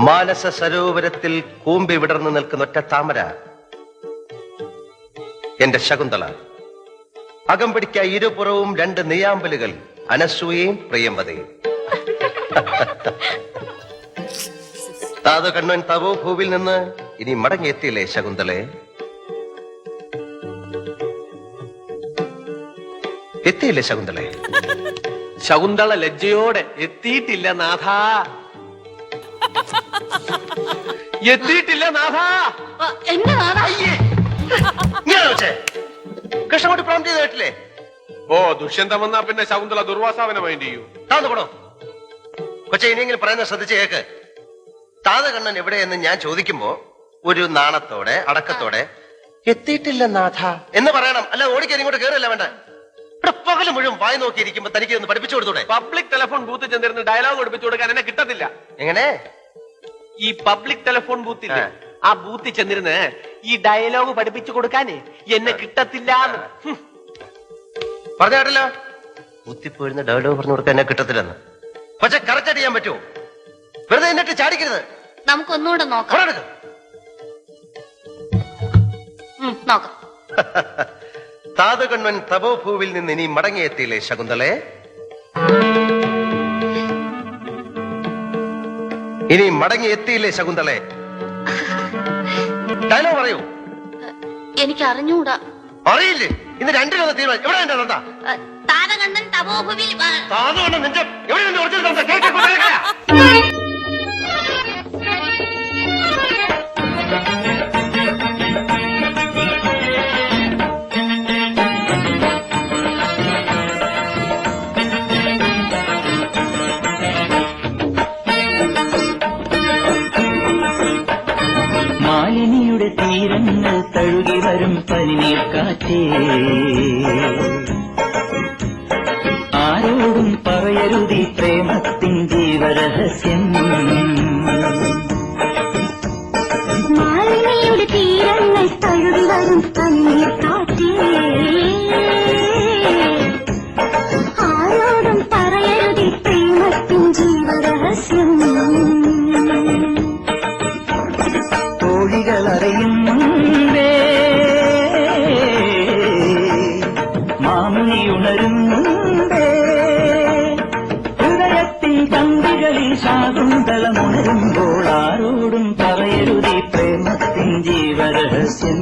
മാനസ സരോവരത്തിൽ കൂമ്പി വിടർന്നു നിൽക്കുന്ന ഒറ്റ താമര എന്റെ ശകുന്തള. അകമ്പടിക്കായി ഇരുപുറവും രണ്ട് നെയ്യാമ്പലുകൾ, അനസൂയയും പ്രിയംവതയും. താതു കണ്ണൻ തവോ ഭൂവിൽ നിന്ന് ഇനി മടങ്ങിയെത്തിയില്ലേ ശകുന്തളെ? എത്തിയില്ലേ ശകുന്തളെ? ശകുന്തള ലജ്ജയോടെ എത്തിയിട്ടില്ല നാഥ, എത്തിയിട്ടില്ല നാഥ. കൃഷ്ണൻകുട്ടി പ്രോം ചെയ്ത് കേട്ടില്ലേ? ഓ, ദുഷ്യന്തം വന്നാ പിന്നെ ശകുന്തള ദുർവാസാവനെ മൈൻഡ് ചെയ്യൂ. താന്നുകൂടോ കൊച്ചെ, ഇനിയെങ്കിലും പറയുന്നത് ശ്രദ്ധിച്ച് കേക്ക്. താത കണ്ണൻ എവിടെയെന്ന് ഞാൻ ചോദിക്കുമ്പോ ഒരു നാണത്തോടെ അടക്കത്തോടെ എത്തിയിട്ടില്ല നാഥ എന്ന് പറയണം. അല്ല ഓടിക്കാൻ ഇങ്ങോട്ട് കയറില്ല വേണ്ട. ഇവിടെ പകല് മുഴുവൻ വായി നോക്കിയിരിക്കുമ്പോ തനിക്ക് ഒന്ന് പഠിപ്പിച്ചു കൊടുത്തൂടെ? പബ്ലിക് ടെലിഫോൺ ബൂത്തിൽ ചെന്നിരുന്ന് ഡയലോഗ് പഠിപ്പിച്ചു കൊടുക്കാൻ എന്നെ കിട്ടത്തില്ല. എങ്ങനെ? ഈ പബ്ലിക് ടെലിഫോൺ ബൂത്തിൽ ആ ബൂത്തിൽ ചെന്നിരുന്ന് ഈ ഡയലോഗ് പഠിപ്പിച്ചു കൊടുക്കാനേ എന്നെ കിട്ടത്തില്ല. പറഞ്ഞ കേട്ടല്ലോ, ബൂത്തിപ്പോയിരുന്ന ഡയലോഗ് പറഞ്ഞു കൊടുക്കാൻ എന്നെ കിട്ടത്തില്ലെന്ന്. പക്ഷെ കറക്റ്റ് ചെയ്യാൻ പറ്റുമോ? വെറുതെ എന്നിട്ട് ചാടിക്കരുത്. നമുക്കൊന്നുകൂടെ നോക്കാം. താതുകണ്ണൻ തപോഭൂവിൽ നിന്ന് ഇനി മടങ്ങിയെത്തിയില്ലേ ശകുന്തളെ? ഇനി മടങ്ങിയെത്തിയില്ലേ ശകുന്തളെ? ഡയലോഗ് പറയൂ. എനിക്ക് അറിഞ്ഞൂടാ. അറിയില്ലേ? ഇന്ന് രണ്ടിലൊന്ന് തീരുമാനം. എവിടെ എന്റെ തന്ത? താതകണ്ണൻ തപോഭൂവിൽ. താതുകണ്ണൻ നെഞ്ചം എവിടെ നിന്ന് ഒറിജിനൽ തന്ത? കേൾക്കാൻ മാലിനിയുടെ തീരങ്ങൾ തഴുകി വരും പനിനീർ കാറ്റേ, ആരോടും പറയരുതി പ്രേമത്തിൻ ജീവരഹസ്യം. മാലിനിയുടെ തീരങ്ങൾ തഴുകി വരും പനിനീർ കാറ്റേ, ആരോടും പറയരുതി പ്രേമത്തിൻ ജീവരഹസ്യം. അറിയുന്നുണ്ടേ മാമുനി ഉണരുന്നുണ്ടേ, ഹൃദയത്തിൻ തന്തികളിൽ ശാകുന്തളമുണരുമ്പോൾ ആരോടും പറയരുതി പ്രേമത്തിൻ ജീവരഹസ്യം.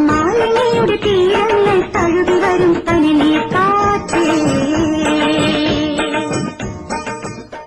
മാലിനിയുടെ